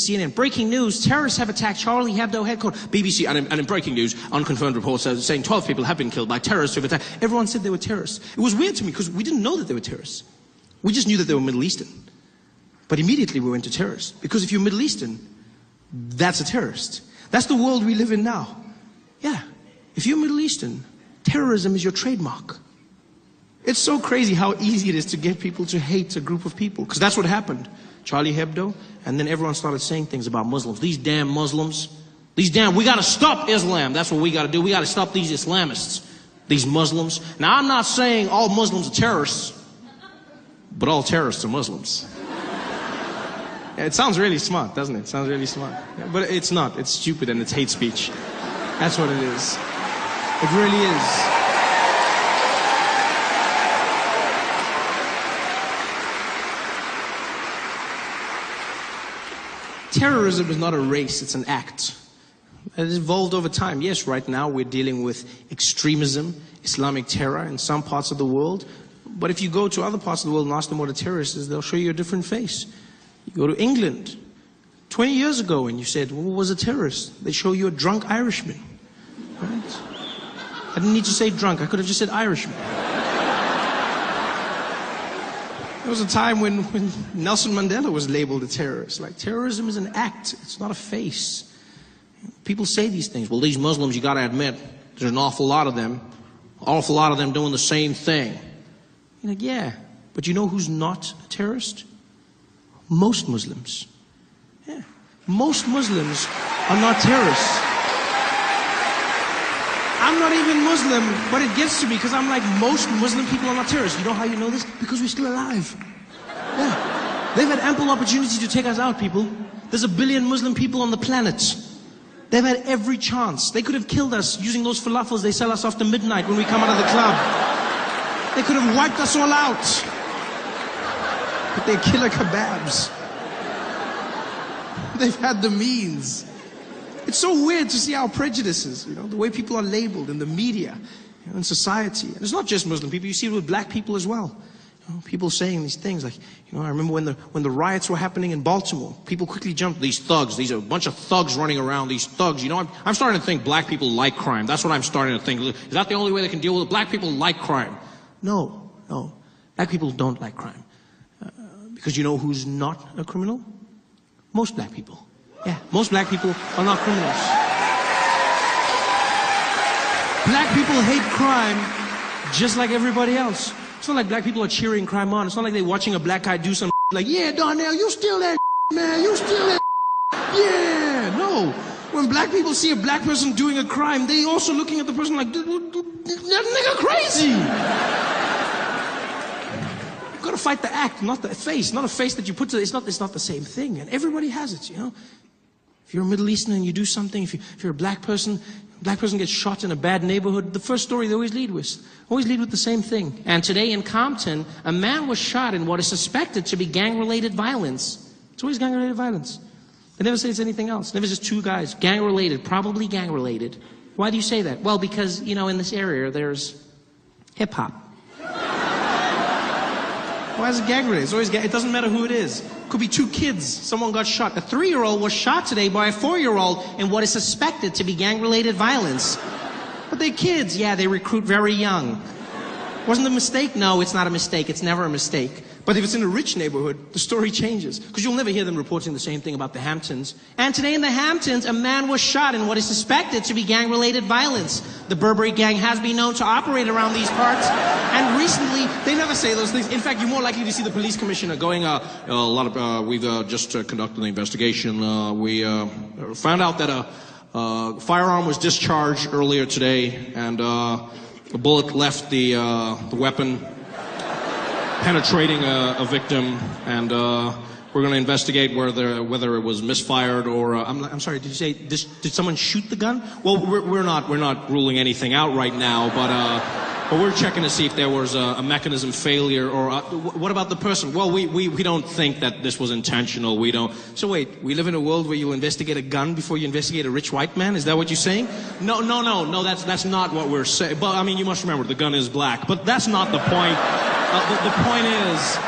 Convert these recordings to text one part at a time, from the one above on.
CNN, breaking news, terrorists have attacked Charlie Hebdo headquarters. BBC, and in breaking news, unconfirmed reports saying 12 people have been killed by terrorists who have attacked. Everyone said they were terrorists. It was weird to me because we didn't know that they were terrorists. We just knew that they were Middle Eastern. But immediately we went to terrorists. Because if you're Middle Eastern, that's a terrorist. That's the world we live in now. Yeah. If you're Middle Eastern, terrorism is your trademark. It's so crazy how easy it is to get people to hate a group of people. Because that's what happened. Charlie Hebdo, and then everyone started saying things about Muslims. These damn Muslims. We gotta stop Islam. That's what we gotta do. We gotta stop these Islamists. These Muslims. Now, I'm not saying all Muslims are terrorists, but all terrorists are Muslims. It sounds really smart, doesn't it? It sounds really smart. Yeah, but it's not. It's stupid and it's hate speech. That's what it is. It really is. Terrorism is not a race, it's an act. It has evolved over time. Yes, right now we're dealing with extremism, Islamic terror in some parts of the world. But if you go to other parts of the world and ask them what a terrorist is, they'll show you a different face. You go to England 20 years ago and you said, well, what was a terrorist? They show you a drunk Irishman. Right? I didn't need to say drunk, I could have just said Irishman. There was a time when Nelson Mandela was labeled a terrorist. Like, terrorism is an act, it's not a face. People say these things. Well, these Muslims, you gotta admit, there's an awful lot of them doing the same thing. You're like, yeah, but you know who's not a terrorist? Most Muslims. Yeah. Most Muslims are not terrorists. I'm not even Muslim, but it gets to me because I'm like, most Muslim people are not terrorists. You know how you know this? Because we're still alive. Yeah. They've had ample opportunity to take us out, people. There's 1 billion Muslim people on the planet. They've had every chance. They could have killed us using those falafels they sell us after midnight when we come out of the club. They could have wiped us all out. But they're killer kebabs. They've had the means. It's so weird to see our prejudices, you know, the way people are labeled in the media, you know, in society. And it's not just Muslim people, you see it with black people as well. You know, people saying these things like, you know, I remember when the riots were happening in Baltimore, people quickly jumped, these thugs, these are a bunch of thugs running around, these thugs, you know, I'm starting to think black people like crime. That's what I'm starting to think. Is that the only way they can deal with it? Black people like crime. No. Black people don't like crime. Because you know who's not a criminal? Most black people. Yeah, most black people are not criminals. Black people hate crime just like everybody else. It's not like black people are cheering crime on. It's not like they're watching a black guy do some like, yeah, Darnell, you steal that man, you steal that. Yeah, no. When black people see a black person doing a crime, they also looking at the person like, that nigga crazy. You've got to fight the act, not the face. Not a face that you put to, it's not the same thing. And everybody has it, you know. If you're a Middle Eastern and you do something, if you're a black person gets shot in a bad neighborhood, the first story they always lead with the same thing. And today in Compton, a man was shot in what is suspected to be gang-related violence. It's always gang-related violence. They never say it's anything else. Never just two guys, gang-related, probably gang-related. Why do you say that? Well, because, you know, in this area there's hip-hop. Why is it gang-related? It's always it doesn't matter who it is. Could be two kids. Someone got shot. A 3-year-old was shot today by a 4-year-old in what is suspected to be gang-related violence. But they're kids. Yeah, they recruit very young. Wasn't a mistake? No, it's not a mistake. It's never a mistake. But if it's in a rich neighborhood, the story changes. Because you'll never hear them reporting the same thing about the Hamptons. And today in the Hamptons, a man was shot in what is suspected to be gang-related violence. The Burberry gang has been known to operate around these parts. And recently, they never say those things. In fact, you're more likely to see the police commissioner going, we've just conducted an investigation. We found out that a firearm was discharged earlier today, and a bullet left the weapon, penetrating a victim, and we're going to investigate whether it was misfired or I'm sorry. Did you say did someone shoot the gun? Well, we're not ruling anything out right now, but we're checking to see if there was a mechanism failure or what about the person? Well, we don't think that this was intentional. We don't. So wait, we live in a world where you investigate a gun before you investigate a rich white man? Is that what you're saying? No. That's not what we're saying. But I mean, you must remember the gun is black. But that's not the point. The point is,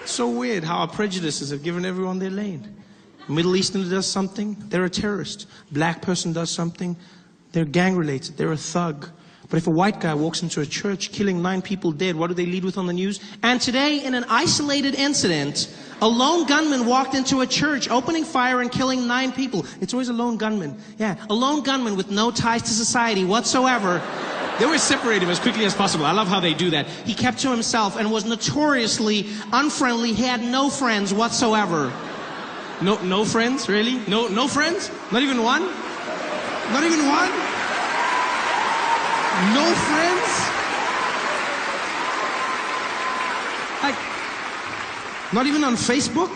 It's so weird how our prejudices have given everyone their lane. A Middle Easterner does something, they're a terrorist. Black person does something, they're gang-related, they're a thug. But if a white guy walks into a church killing 9 people dead, what do they lead with on the news? And today, in an isolated incident, a lone gunman walked into a church, opening fire and killing 9 people. It's always a lone gunman. Yeah, a lone gunman with no ties to society whatsoever. They always separate him as quickly as possible. I love how they do that. He kept to himself and was notoriously unfriendly. He had no friends whatsoever. No friends, really? No friends? Not even one? Not even one? No friends? Like, not even on Facebook?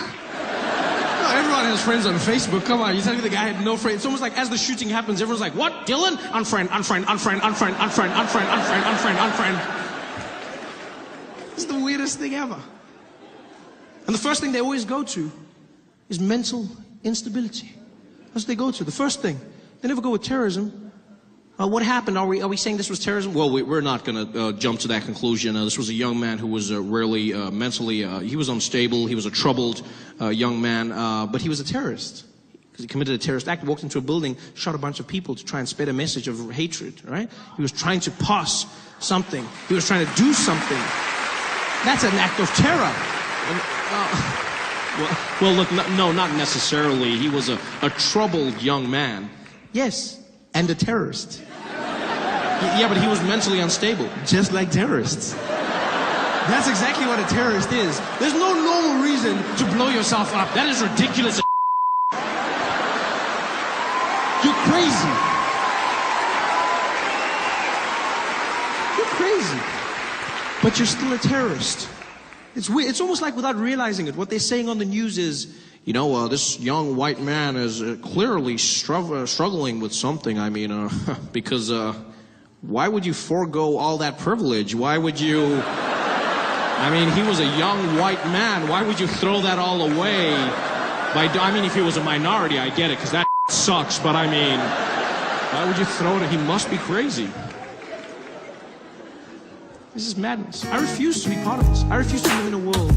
No, everyone has friends on Facebook. Come on, you telling me the guy had no friends? It's almost like as the shooting happens, everyone's like, what? Dylan? Unfriend, unfriend, unfriend, unfriend, unfriend, unfriend, unfriend, unfriend, unfriend. This is the weirdest thing ever. And the first thing they always go to is mental instability. That's what they go to. The first thing. They never go with terrorism. What happened? Are we saying this was terrorism? Well, we're not going to jump to that conclusion. This was a young man who was really mentally, he was unstable. He was a troubled young man, but he was a terrorist. Because he committed a terrorist act, walked into a building, shot a bunch of people to try and spread a message of hatred, right? He was trying to pass something. He was trying to do something. That's an act of terror. Well, look, no, not necessarily. He was a troubled young man. Yes, and a terrorist. Yeah, but he was mentally unstable, just like terrorists. That's exactly what a terrorist is. There's no normal reason to blow yourself up. That is ridiculous. You're crazy. You're crazy. But you're still a terrorist. It's weird. It's almost like without realizing it, what they're saying on the news is, you know, this young white man is clearly struggling with something. I mean, because why would you forego all that privilege? Why would you... I mean, he was a young white man. Why would you throw that all away? I mean, if he was a minority, I get it, because that sucks. But I mean, why would you throw it? He must be crazy. This is madness. I refuse to be part of this. I refuse to live in a world